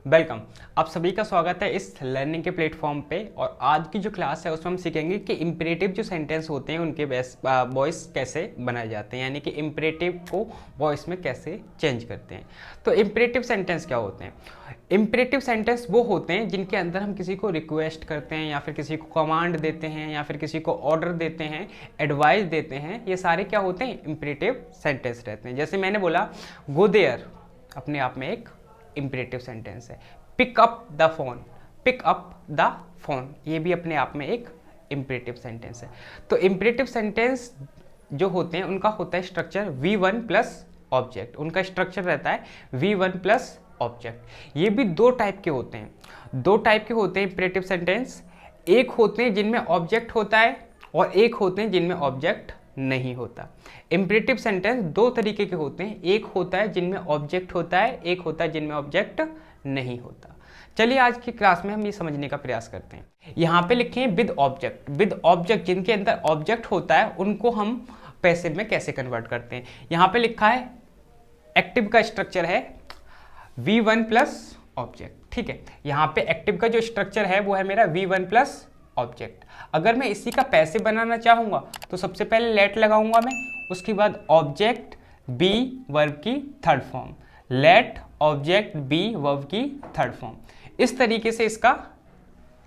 Welcome. आप सभी का स्वागत है इस लर्निंग के प्लेटफॉर्म पे। और आज की जो क्लास है उसमें हम सीखेंगे कि इम्परेटिव जो सेंटेंस होते हैं उनके वॉइस कैसे बनाए जाते हैं, यानी कि इम्परेटिव को वॉइस में कैसे चेंज करते हैं। तो इम्परेटिव सेंटेंस क्या होते हैं? इम्परेटिव सेंटेंस वो होते हैं जिनके अंदर हम किसी को रिक्वेस्ट करते हैं या फिर किसी को कमांड देते हैं या फिर किसी को ऑर्डर देते हैं, एडवाइस देते हैं। ये सारे क्या होते हैं? इम्परेटिव सेंटेंस रहते हैं। जैसे मैंने बोला गो देयर, अपने आप में एक इम्परेटिव सेंटेंस है। Pick up the phone, pick up the phone, ये भी अपने आप में एक इम्परेटिव सेंटेंस है। तो इम्परेटिव सेंटेंस जो होते हैं उनका होता है स्ट्रक्चर V1 प्लस ऑब्जेक्ट। उनका स्ट्रक्चर रहता है V1 प्लस ऑब्जेक्ट। ये भी दो टाइप के होते हैं, दो टाइप के होते हैं इम्परेटिव सेंटेंस। एक होते हैं जिनमें ऑब्जेक्ट होता है और एक होते हैं जिनमें ऑब्जेक्ट नहीं होता। इम्परेटिव सेंटेंस दो तरीके के होते हैं, एक होता है जिनमें ऑब्जेक्ट होता है, एक होता है जिनमें ऑब्जेक्ट नहीं होता। चलिए आज की क्लास में हम ये समझने का प्रयास करते हैं। यहाँ पे लिखे हैं विद ऑब्जेक्ट। विद ऑब्जेक्ट, जिनके अंदर ऑब्जेक्ट होता है उनको हम पैसिव में कैसे कन्वर्ट करते हैं। यहाँ पे लिखा है एक्टिव का स्ट्रक्चर है V1 प्लस ऑब्जेक्ट। ठीक है, यहाँ पे एक्टिव का जो स्ट्रक्चर है वो है मेरा V1 प्लस ऑब्जेक्ट। अगर मैं इसी का पैसिव बनाना चाहूंगा तो सबसे पहले लेट लगाऊंगा मैं, उसके बाद ऑब्जेक्ट बी वर्ब की third form, let object be verb की थर्ड फॉर्म। इस तरीके से इसका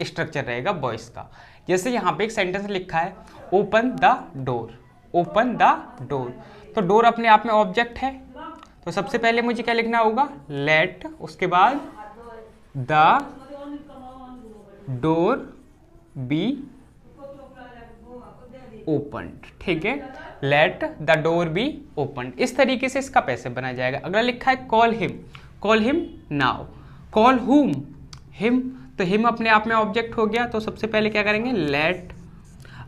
स्ट्रक्चर रहेगा वॉइस का। जैसे यहाँ पे एक सेंटेंस लिखा है open the door, open the door, तो डोर अपने आप में ऑब्जेक्ट है। तो सबसे पहले मुझे क्या लिखना होगा? लेट, उसके बाद द डोर बी ओपन्ड। ठीक है, let the door be opened. इस तरीके से इसका पैसिव बनाया जाएगा। अगला लिखा है कॉल हिम नाउ, कॉल हुम, हिम, तो हिम अपने आप में ऑब्जेक्ट हो गया। तो सबसे पहले क्या करेंगे? लेट।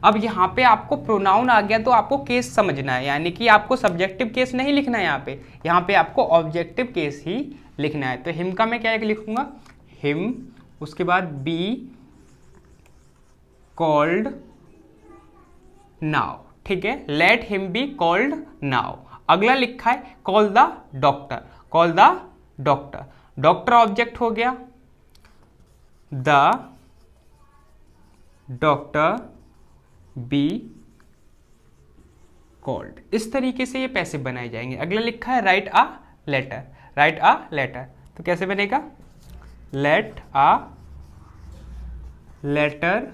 अब यहाँ पे आपको प्रोनाउन आ गया तो आपको केस समझना है, यानी कि आपको सब्जेक्टिव केस नहीं लिखना है यहाँ पे आपको ऑब्जेक्टिव केस ही लिखना है। तो हिम का मैं क्या लिखूंगा? हिम, उसके बाद बी कॉल्ड नाउ। ठीक है, let him be called now. अगला लिखा है call the doctor, call the doctor, doctor object हो गया। The doctor be called. इस तरीके से ये पैसिव बनाए जाएंगे। अगला लिखा है write a letter, write a letter, तो कैसे बनेगा? Let a letter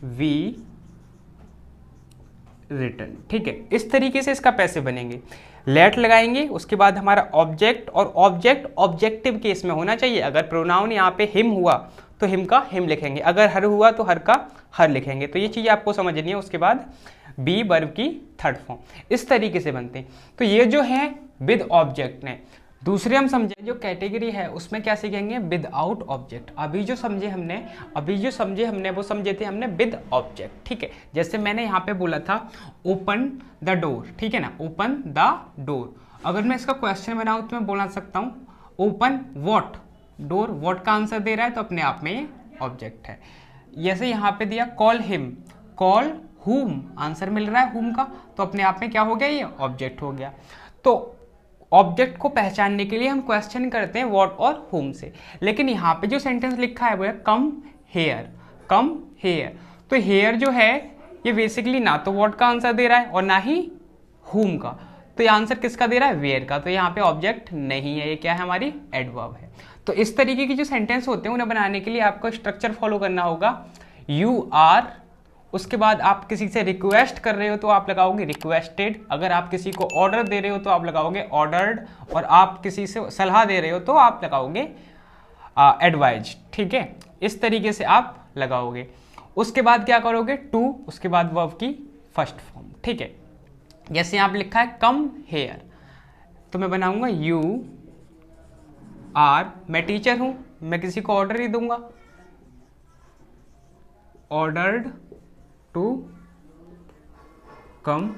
be written. ठीक है, इस तरीके से इसका पैसिव बनेंगे। लेट लगाएंगे, उसके बाद हमारा ऑब्जेक्ट, और ऑब्जेक्ट ऑब्जेक्टिव केस में होना चाहिए। अगर प्रोनाउन यहाँ पे हिम हुआ तो हिम का हिम लिखेंगे, अगर हर हुआ तो हर का हर लिखेंगे। तो ये चीज़ आपको समझनी है। उसके बाद बी वर्ब की थर्ड फॉर्म, इस तरीके से बनते हैं। तो ये जो है विद ऑब्जेक्ट ने। दूसरे हम समझे जो कैटेगरी है उसमें क्या सीखेंगे? Without object. अभी जो समझे हमने वो समझे थे हमने विद ऑब्जेक्ट। ठीक है, जैसे मैंने यहाँ पे बोला था ओपन द डोर, ठीक है ना, ओपन द डोर। अगर मैं इसका क्वेश्चन बनाऊँ तो मैं बोला सकता हूँ ओपन वॉट डोर, वॉट का आंसर दे रहा है तो अपने आप में ये ऑब्जेक्ट है। जैसे यहाँ पे दिया कॉल हिम, कॉल हुम, आंसर मिल रहा है हुम का, तो अपने आप में क्या हो गया? ये ऑब्जेक्ट हो गया। तो ऑब्जेक्ट को पहचानने के लिए हम क्वेश्चन करते हैं व्हाट और हुम से। लेकिन यहाँ पे जो सेंटेंस लिखा है वो है कम हेयर, कम हेयर। तो हेयर जो है ये बेसिकली ना तो व्हाट का आंसर दे रहा है और ना ही हुम का, तो ये आंसर किसका दे रहा है? वेयर का। तो यहाँ पे ऑब्जेक्ट नहीं है, ये क्या है? हमारी एडवर्ब है। तो इस तरीके की जो सेंटेंस होते हैं उन्हें बनाने के लिए आपको स्ट्रक्चर फॉलो करना होगा। यू आर, उसके बाद आप किसी से रिक्वेस्ट कर रहे हो तो आप लगाओगे रिक्वेस्टेड, अगर आप किसी को ऑर्डर दे रहे हो तो आप लगाओगे ऑर्डर्ड, और आप किसी से सलाह दे रहे हो तो आप लगाओगे एडवाइज। ठीक है, इस तरीके से आप लगाओगे। उसके बाद क्या करोगे? टू, उसके बाद वर्ब की फर्स्ट फॉर्म। ठीक है, जैसे यहाँ पे लिखा है कम हेयर, तो मैं बनाऊंगा यू आर, मैं टीचर हूं, मैं किसी को ऑर्डर ही दूंगा, ऑर्डर्ड टू कम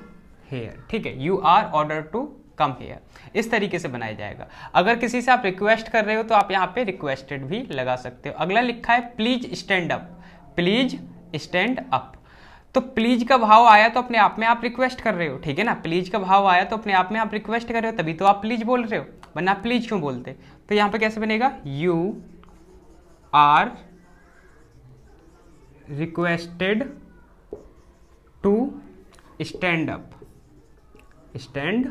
हेयर। ठीक है, you are order to come here, इस तरीके से बनाया जाएगा। अगर किसी से आप रिक्वेस्ट कर रहे हो तो आप यहाँ पे रिक्वेस्टेड भी लगा सकते हो। अगला लिखा है please stand up, please stand up, तो प्लीज का भाव आया तो अपने आप में आप रिक्वेस्ट कर रहे हो। ठीक है ना, प्लीज का भाव आया तो अपने आप में आप रिक्वेस्ट कर रहे हो, तभी तो आप प्लीज बोल रहे हो, वरना प्लीज क्यों बोलते? तो यहाँ पे कैसे बनेगा? You are requested to stand up, stand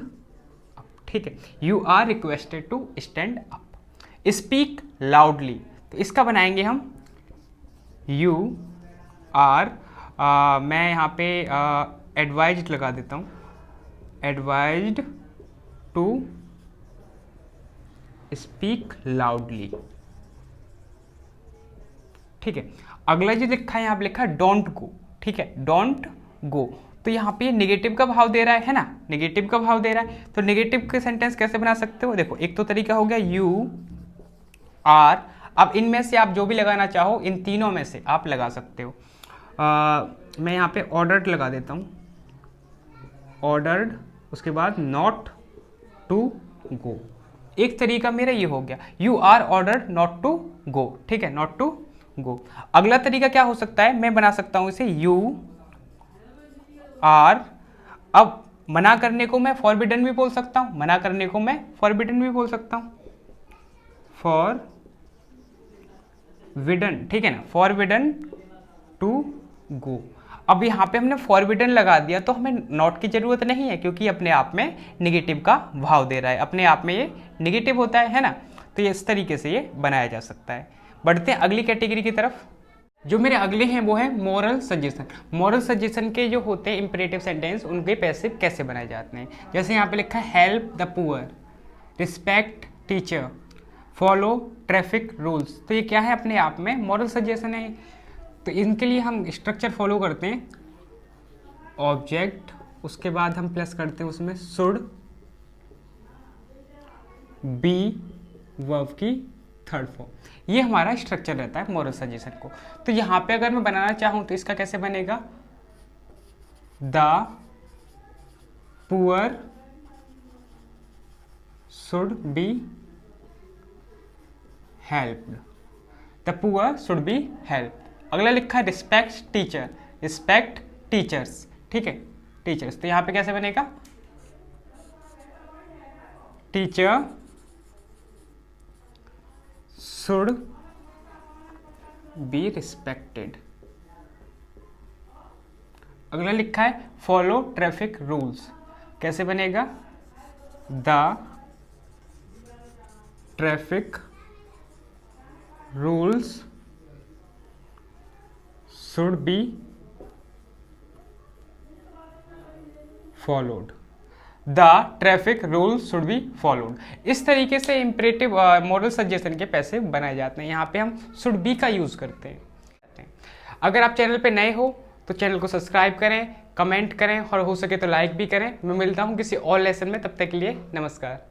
up, ठीक है। You are requested to stand up. Speak loudly, तो इसका बनाएंगे हम यू आर, मैं यहाँ पे एडवाइज्ड लगा देता हूँ, एडवाइज्ड टू स्पीक लाउडली, ठीक है। अगला जो लिखा है यहाँ पे लिखा है डोंट गो, ठीक है, डोंट गो। तो यहाँ पे नेगेटिव का भाव दे रहा है ना, नेगेटिव का भाव दे रहा है, तो नेगेटिव के सेंटेंस कैसे बना सकते हो? देखो, एक तो तरीका हो गया यू आर, अब इनमें से आप जो भी लगाना चाहो, इन तीनों में से आप लगा सकते हो। मैं यहाँ पे ऑर्डर्ड लगा देता हूँ, ऑर्डर्ड, उसके बाद नॉट टू गो। एक तरीका मेरा ये हो गया, you are ordered not to go, ठीक है, नॉट टू गो। अगला तरीका क्या हो सकता है? मैं बना सकता हूं इसे यू आर, अब मना करने को मैं फॉरबिडन भी बोल सकता हूं, मना करने को मैं फॉरबिडन भी बोल सकता हूं, फॉरबिडन, ठीक है ना, फॉरबिडन टू गो। अब यहाँ पे हमने फॉरबिडन लगा दिया तो हमें नॉट की जरूरत नहीं है, क्योंकि अपने आप में नेगेटिव का भाव दे रहा है, अपने आप में ये नेगेटिव होता है ना। तो ये इस तरीके से ये बनाया जा सकता है। बढ़ते हैं अगली कैटेगरी की तरफ। जो मेरे अगले हैं वो है मोरल सजेशन। मोरल सजेशन के जो होते हैं इंपरेटिव सेंटेंस, उनके पैसिव कैसे बनाए जाते हैं? जैसे यहाँ पे लिखा है help the poor, respect teacher, follow traffic rules. तो ये क्या है? अपने आप में मोरल सजेशन है। तो इनके लिए हम स्ट्रक्चर फॉलो करते हैं, ऑब्जेक्ट, उसके बाद हम प्लस करते हैं उसमें शुड, बी वर्ब की थर्ड फॉर्म। ये हमारा स्ट्रक्चर रहता है मोरल सजेशन को। तो यहाँ पे अगर मैं बनाना चाहूँ तो इसका कैसे बनेगा? The poor should be helped, the poor should be help. अगला लिखा है रिस्पेक्ट टीचर, रिस्पेक्ट टीचर्स, ठीक है, टीचर्स। तो यहाँ पे कैसे बनेगा? Teacher should be respected. अगला लिखा है फॉलो ट्रैफिक रूल्स, कैसे बनेगा? The traffic rules should be followed, the traffic rules should be followed. इस तरीके से इंपरेटिव मॉरल सजेशन के पैसे बनाए जाते हैं। यहाँ पे हम शुड बी का यूज करते हैं। अगर आप चैनल पे नए हो तो चैनल को सब्सक्राइब करें, कमेंट करें और हो सके तो लाइक भी करें। मैं मिलता हूँ किसी और लेसन में, तब तक के लिए नमस्कार।